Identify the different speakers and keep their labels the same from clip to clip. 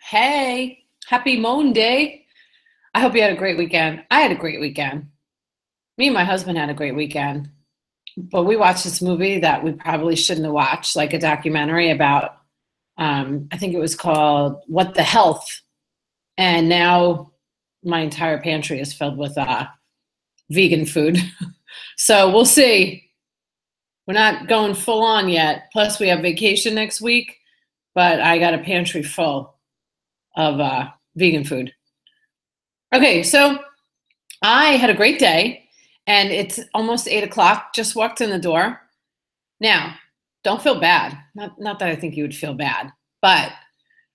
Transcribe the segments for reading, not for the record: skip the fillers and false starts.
Speaker 1: Hey, happy Monday. I hope you had a great weekend. I had a great weekend. Me and my husband had a great weekend. But we watched this movie that we probably shouldn't have watched, like a documentary about, I think it was called What the Health. And now my entire pantry is filled with vegan food. So we'll see. We're not going full on yet. Plus, we have vacation next week, but I got a pantry full of vegan food. Okay, so I had a great day, and it's almost 8 o'clock. Just walked in the door. Now, don't feel bad. Not that I think you would feel bad, but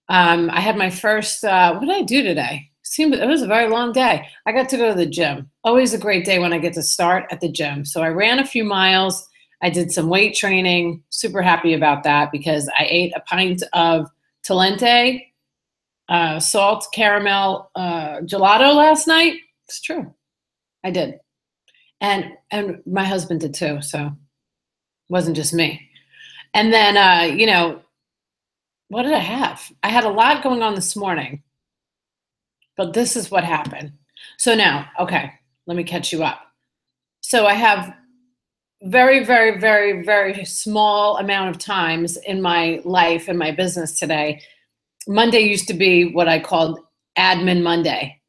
Speaker 1: I had my first. What did I do today? It was a very long day. I got to go to the gym. Always a great day when I get to start at the gym. So I ran a few miles. I did some weight training. Super happy about that because I ate a pint of Talente salt caramel gelato last night. It's true. I did. And my husband did too, so it wasn't just me. And then what did I have? I had a lot going on this morning, but this is what happened. So now, okay, let me catch you up. So I have very, very, very, very small amount of times in my life and my business today. Monday used to be what I called admin Monday.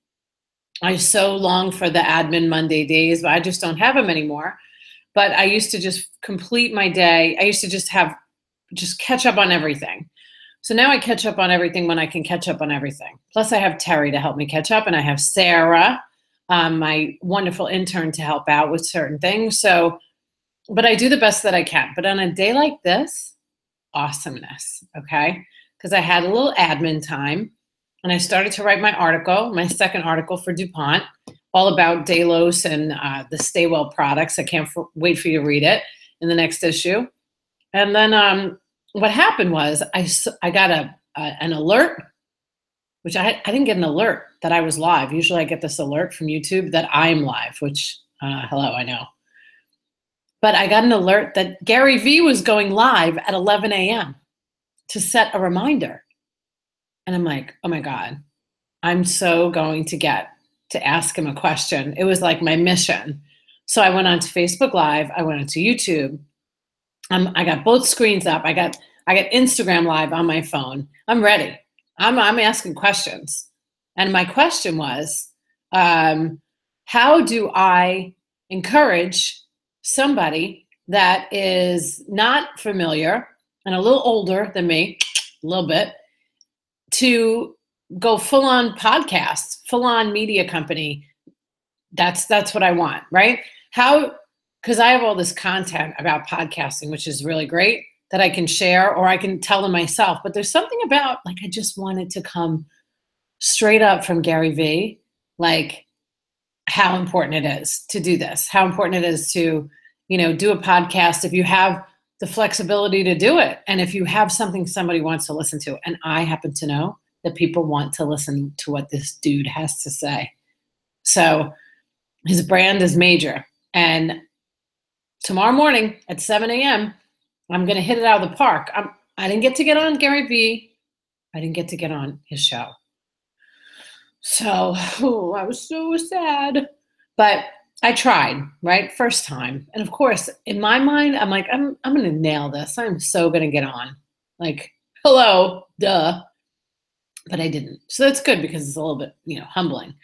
Speaker 1: I so long for the admin Monday days, but I just don't have them anymore. But I used to just complete my day. I used to just catch up on everything. So now I catch up on everything when I can catch up on everything. Plus I have Terry to help me catch up, and I have Sarah, my wonderful intern, to help out with certain things. So, but I do the best that I can. But on a day like this, awesomeness, okay? Because I had a little admin time. And I started to write my article, my second article for DuPont, all about Delos and the Stay Well products. I can't wait for you to read it in the next issue. And then what happened was I got an alert, which I didn't get an alert that I was live. Usually I get this alert from YouTube that I'm live, which, hello, I know. But I got an alert that Gary Vee was going live at 11 a.m. to set a reminder. And I'm like, oh my God, I'm so going to get to ask him a question. It was like my mission. So I went on to Facebook Live. I went onto YouTube. I got both screens up. I got Instagram Live on my phone. I'm ready. I'm asking questions. And my question was, how do I encourage somebody that is not familiar and a little older than me, a little bit, to go full on podcasts, full on media company? That's what I want, right? Because I have all this content about podcasting, which is really great, that I can share or I can tell them myself. But there's something about, like, I just want it to come straight up from Gary Vee, like how important it is to do this, how important it is to, do a podcast if you have the flexibility to do it. And if you have something somebody wants to listen to, and I happen to know that people want to listen to what this dude has to say. So his brand is major. And tomorrow morning at 7 a.m., I'm going to hit it out of the park. I didn't get to get on Gary Vee. I didn't get to get on his show. So I was so sad. But I tried, right? First time. And of course, in my mind, I'm like, I'm going to nail this. I'm so going to get on. Like, hello, duh. But I didn't. So that's good because it's a little bit, humbling.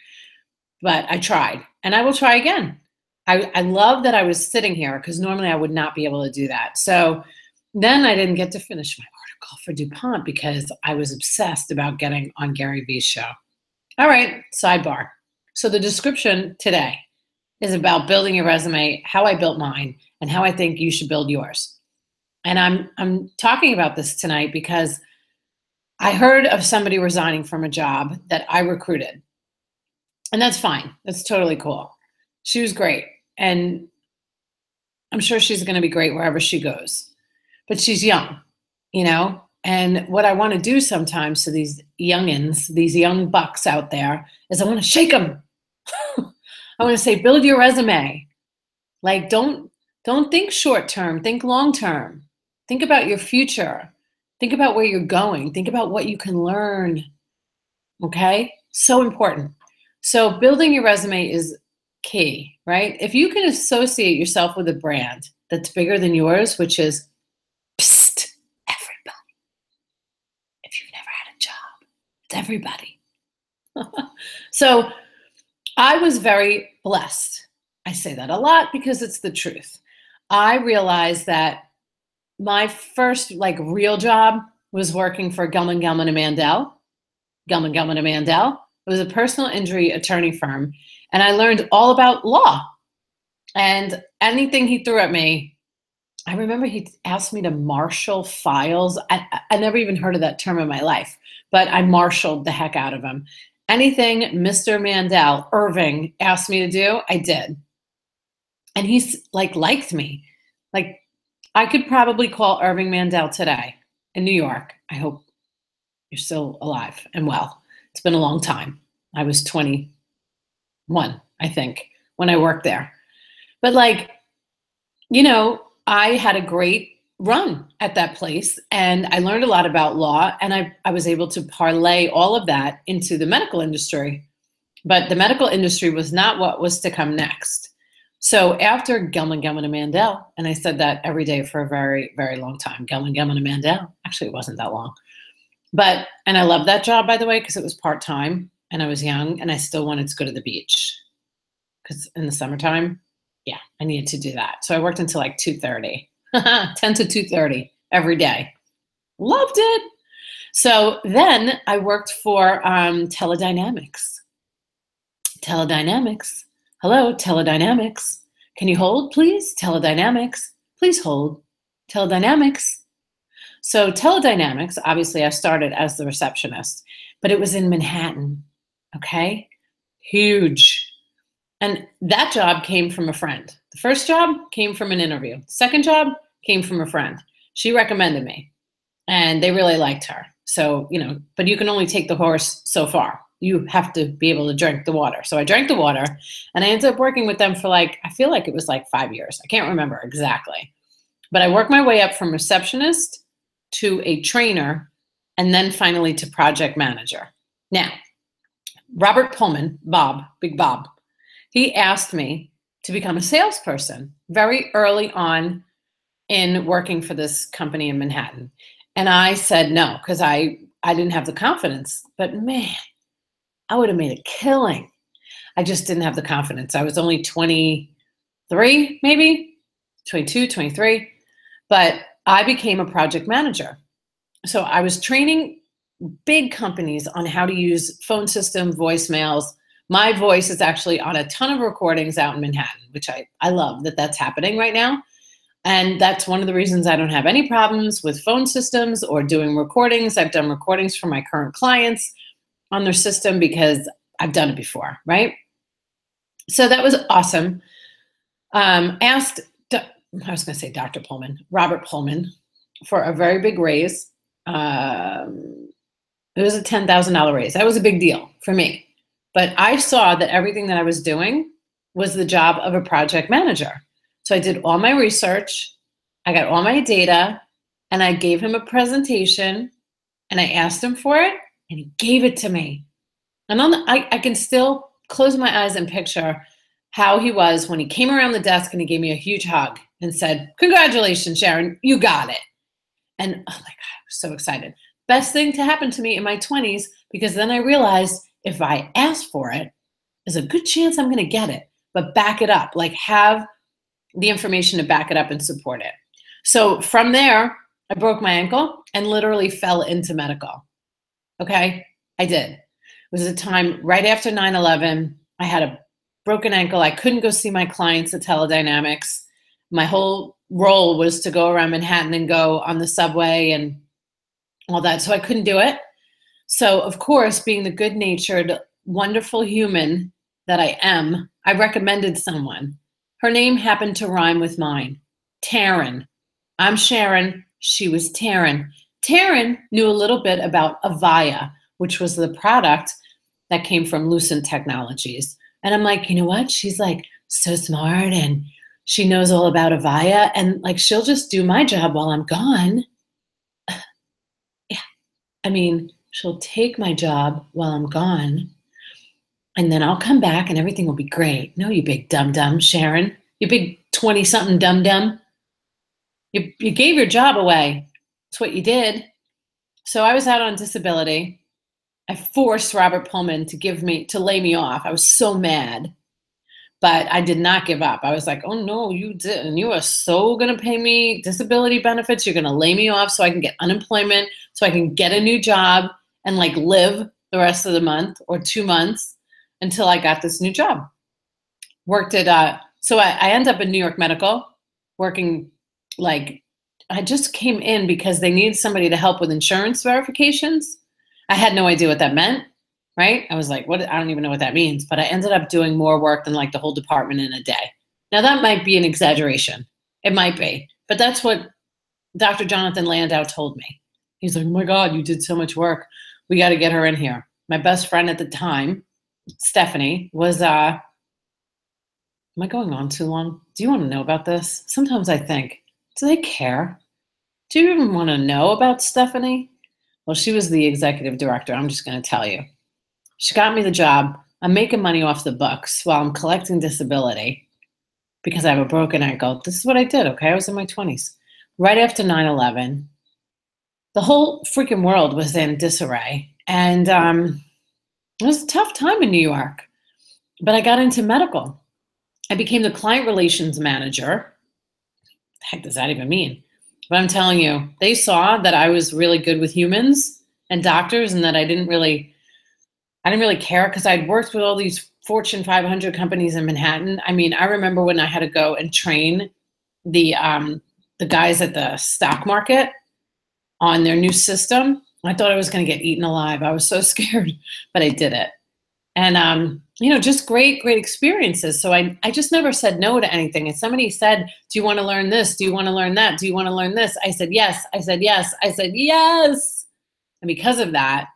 Speaker 1: But I tried, and I will try again. I love that I was sitting here because normally I would not be able to do that. So then I didn't get to finish my article for DuPont because I was obsessed about getting on Gary Vee's show. All right, sidebar. So the description today is about building your resume, how I built mine, and how I think you should build yours. And I'm talking about this tonight because I heard of somebody resigning from a job that I recruited. And that's fine. That's totally cool. She was great. And I'm sure she's going to be great wherever she goes. But she's young, And what I want to do sometimes to these youngins, these young bucks out there, is I want to shake them. I want to say, build your resume. Like, don't think short term. Think long term. Think about your future. Think about where you're going. Think about what you can learn Okay? So important. So building your resume is key, right? If you can associate yourself with a brand that's bigger than yours, which is, psst, everybody. If you've never had a job, it's everybody. So I was very blessed. I say that a lot because it's the truth. I realized that my first like real job was working for Gelman and Mandel. Gelman and Mandel. It was a personal injury attorney firm, and I learned all about law. And anything he threw at me, I remember he asked me to marshal files. I never even heard of that term in my life, but I marshaled the heck out of him. Anything Mr. Mandel, Irving, asked me to do, I did. And he's like liked me. Like I could probably call Irving Mandel today in New York. I hope you're still alive and well. It's been a long time. I was 21, I think, when I worked there. But like, I had a great run at that place and I learned a lot about law and I was able to parlay all of that into the medical industry. But the medical industry was not what was to come next. So after Gelman and Mandel, and I said that every day for a very, very long time, Gelman and Mandel, actually it wasn't that long. And I loved that job, by the way, because it was part-time and I was young and I still wanted to go to the beach because in the summertime, yeah, I needed to do that. So I worked until like 2:30, 10 to 2:30 every day. Loved it. So then I worked for Teledynamics. Teledynamics. Hello, Teledynamics. Can you hold, please? Teledynamics. Please hold. Teledynamics. So Teledynamics, obviously I started as the receptionist, but it was in Manhattan, okay? Huge. And that job came from a friend. The first job came from an interview. The second job came from a friend. She recommended me and they really liked her. So, but you can only take the horse so far. You have to be able to drink the water. So I drank the water and I ended up working with them for I feel like it was like 5 years. I can't remember exactly. But I worked my way up from receptionist to a trainer and then finally to project manager. Now, Robert Pullman, Bob, Big Bob, he asked me to become a salesperson very early on in working for this company in Manhattan. And I said no, because I didn't have the confidence. But man, I would have made a killing. I just didn't have the confidence. I was only 23, maybe 22, 23. But I became a project manager. So I was training big companies on how to use phone system, voicemails. My voice is actually on a ton of recordings out in Manhattan, which I love that that's happening right now. And that's one of the reasons I don't have any problems with phone systems or doing recordings. I've done recordings for my current clients on their system because I've done it before, right? So that was awesome. Asked, I was going to say Dr. Pullman, Robert Pullman, for a very big raise. It was a $10,000 raise. That was a big deal for me. But I saw that everything that I was doing was the job of a project manager. So I did all my research, I got all my data, and I gave him a presentation, and I asked him for it, and he gave it to me. And I can still close my eyes and picture how he was when he came around the desk and he gave me a huge hug and said, "Congratulations, Sharon, you got it." And oh my God, I was so excited. Best thing to happen to me in my 20s, because then I realized if I ask for it, there's a good chance I'm going to get it, but back it up, like have the information to back it up and support it. So from there, I broke my ankle and literally fell into medical. Okay, I did. It was a time right after 9/11. I had a broken ankle. I couldn't go see my clients at Teledynamics. My whole role was to go around Manhattan and go on the subway and all that. So I couldn't do it. So of course, being the good-natured, wonderful human that I am, I recommended someone. Her name happened to rhyme with mine, Taryn. I'm Sharon. She was Taryn. Taryn knew a little bit about Avaya, which was the product that came from Lucent Technologies. And I'm like, you know what? She's like so smart and she knows all about Avaya and like she'll just do my job while I'm gone. Yeah. I mean, she'll take my job while I'm gone, and then I'll come back and everything will be great. No, you big dum-dum, Sharon. You big 20-something dum-dum. You gave your job away. That's what you did. So I was out on disability. I forced Robert Pullman to lay me off. I was so mad, but I did not give up. I was like, oh no, you didn't. You are so going to pay me disability benefits. You're going to lay me off so I can get unemployment, so I can get a new job and like live the rest of the month or 2 months until I got this new job. Worked at, so I ended up in New York Medical working like, I just came in because they needed somebody to help with insurance verifications. I had no idea what that meant, right? I was like, what? I don't even know what that means, but I ended up doing more work than like the whole department in a day. Now that might be an exaggeration. It might be, but that's what Dr. Jonathan Landau told me. He's like, oh my God, you did so much work. We got to get her in here. My best friend at the time, Stephanie, was, am I going on too long? Do you want to know about this? Sometimes I think, do they care? Do you even want to know about Stephanie? Well, she was the executive director. I'm just going to tell you. She got me the job. I'm making money off the books while I'm collecting disability because I have a broken ankle. This is what I did, okay? I was in my 20s. Right after 9/11, the whole freaking world was in disarray. And it was a tough time in New York. But I got into medical. I became the client relations manager. What the heck does that even mean? But I'm telling you, they saw that I was really good with humans and doctors and that I didn't really care because I'd worked with all these Fortune 500 companies in Manhattan. I mean, I remember when I had to go and train the guys at the stock market on their new system. I thought I was going to get eaten alive. I was so scared, but I did it. And, just great experiences. So I just never said no to anything. And somebody said, do you want to learn this? Do you want to learn that? Do you want to learn this? I said, yes. I said, yes. I said, yes. And because of that,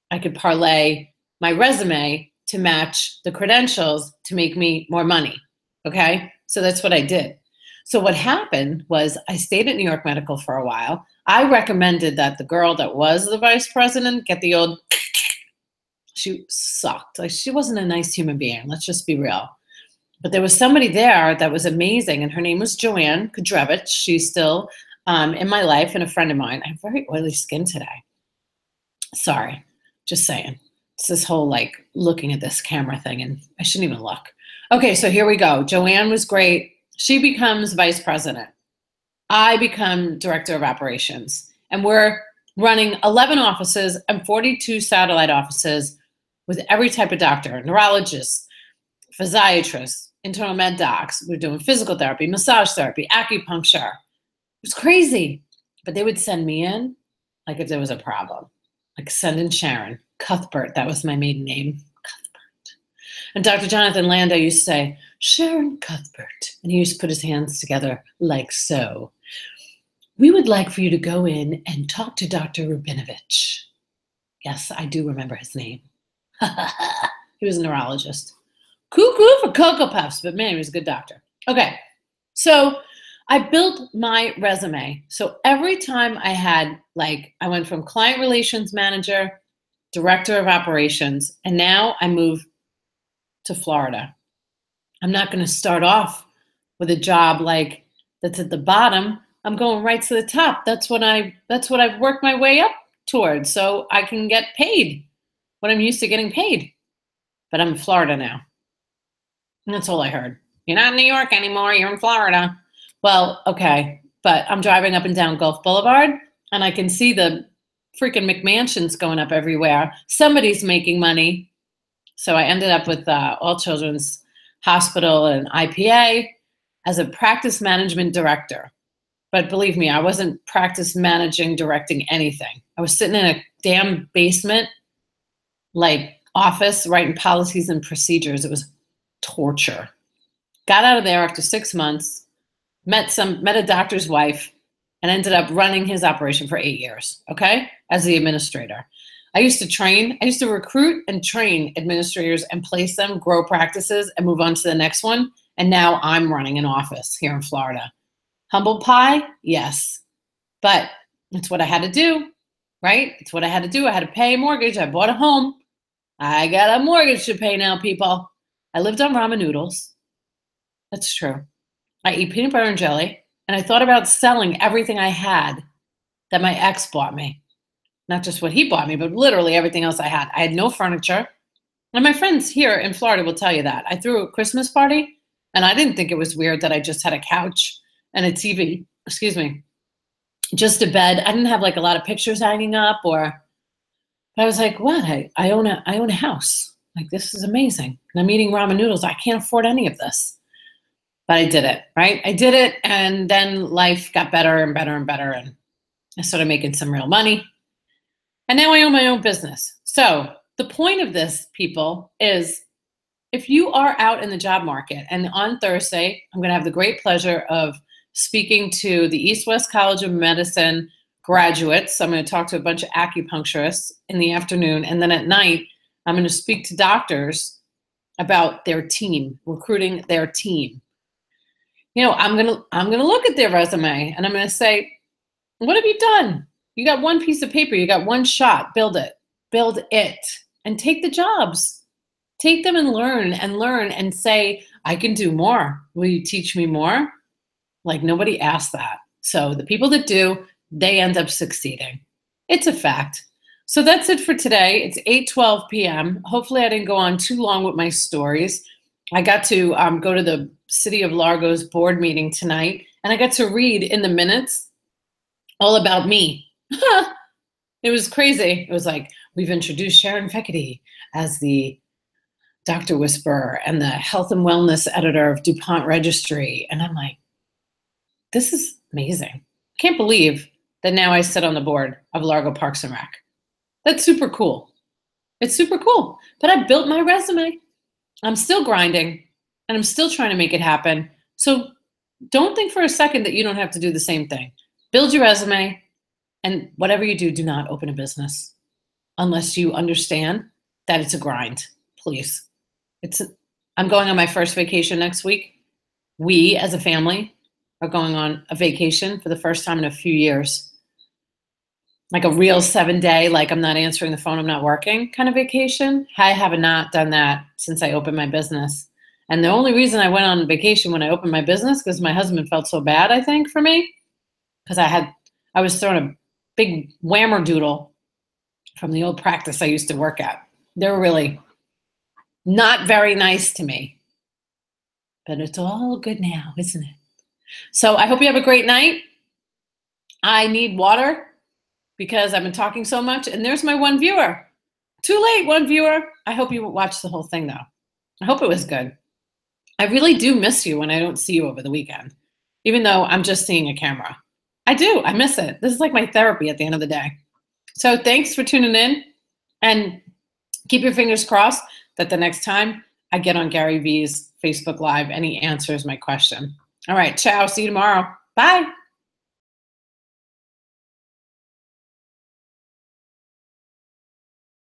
Speaker 1: I could parlay my resume to match the credentials to make me more money. Okay. So that's what I did. So what happened was I stayed at New York Medical for a while. I recommended that the girl that was the vice president get the old, she sucked. Like she wasn't a nice human being. Let's just be real. But there was somebody there that was amazing. And her name was Joanne Kudrevich. She's still in my life and a friend of mine. I have very oily skin today. Sorry, just saying. It's this whole like looking at this camera thing and I shouldn't even look. Okay, so here we go. Joanne was great. She becomes vice president. I become director of operations. And we're running 11 offices and 42 satellite offices with every type of doctor, neurologists, physiatrists, internal med docs. We're doing physical therapy, massage therapy, acupuncture. It was crazy. But they would send me in like if there was a problem. Like send in Sharon. Cuthbert, that was my maiden name. Cuthbert. And Dr. Jonathan Landau used to say, Sharon Cuthbert. And he used to put his hands together like so. We would like for you to go in and talk to Dr. Rubinovich. Yes, I do remember his name. He was a neurologist. Cuckoo for Cocoa Puffs, but man, he was a good doctor. Okay, so I built my resume. So every time I went from client relations manager, director of operations, and now I moved to Florida. I'm not going to start off with a job like that's at the bottom. I'm going right to the top. That's what I've worked my way up towards, so I can get paid what I'm used to getting paid. But I'm in Florida now. And that's all I heard. You're not in New York anymore. You're in Florida. Well, okay. But I'm driving up and down Gulf Boulevard, and I can see the freaking McMansions going up everywhere. Somebody's making money. So I ended up with All Children's Hospital and IPA as a practice management director. But believe me, I wasn't practice managing, directing anything. I was sitting in a damn basement, like office, writing policies and procedures. It was torture. Got out of there after 6 months, met a doctor's wife, and ended up running his operation for 8 years, okay, as the administrator. I used to recruit and train administrators and place them, grow practices, and move on to the next one. And now I'm running an office here in Florida. Humble pie? Yes. But it's what I had to do. right? It's what I had to do. I had to pay a mortgage. I bought a home. I got a mortgage to pay now, people. I lived on ramen noodles. That's true. I eat peanut butter and jelly. And I thought about selling everything I had that my ex bought me. Not just what he bought me, but literally everything else I had. I had no furniture. And my friends here in Florida will tell you that. I threw a Christmas party, and I didn't think it was weird that I just had a couch and a TV, excuse me, just a bed. I didn't have like a lot of pictures hanging up, or I was like, what? I own a house. Like, this is amazing. And I'm eating ramen noodles. I can't afford any of this. But I did it, right? I did it, and then life got better and better and better, and I started making some real money. And now I own my own business. So the point of this, people, is if you are out in the job market, and on Thursday, I'm going to have the great pleasure of speaking to the East West College of Medicine graduates. I'm going to talk to a bunch of acupuncturists in the afternoon. And then at night, I'm going to speak to doctors about their team, recruiting their team. You know, I'm going to look at their resume and I'm going to say, what have you done? You got one piece of paper. You got one shot. Build it and take the jobs. Take them and learn and say, I can do more. Will you teach me more? Like, nobody asked that. So the people that do, they end up succeeding. It's a fact. So that's it for today. It's 8:12 p.m. Hopefully I didn't go on too long with my stories. I got to go to the City of Largo's board meeting tonight, and I got to read in the minutes all about me. It was crazy. It was like, we've introduced Sharon Feckerty as the Dr. Whisperer and the health and wellness editor of DuPont Registry. And I'm like, this is amazing. I can't believe that now I sit on the board of Largo Parks and Rec. That's super cool. It's super cool. But I built my resume. I'm still grinding, and I'm still trying to make it happen. So don't think for a second that you don't have to do the same thing. Build your resume, and whatever you do, do not open a business unless you understand that it's a grind, please. I'm going on my first vacation next week. We, as a family, are going on a vacation for the first time in a few years. Like a real 7-day, like I'm not answering the phone, I'm not working kind of vacation. I have not done that since I opened my business. And the only reason I went on vacation when I opened my business, because my husband felt so bad, I think, for me, because I was throwing a big whammer doodle from the old practice I used to work at. They were really not very nice to me. But it's all good now, isn't it? So I hope you have a great night. I need water because I've been talking so much. And there's my one viewer. Too late, one viewer. I hope you watched the whole thing, though. I hope it was good. I really do miss you when I don't see you over the weekend, even though I'm just seeing a camera. I do. I miss it. This is like my therapy at the end of the day. So thanks for tuning in, and keep your fingers crossed that the next time I get on Gary Vee's Facebook Live and he answers my question. All right. Ciao. See you tomorrow. Bye.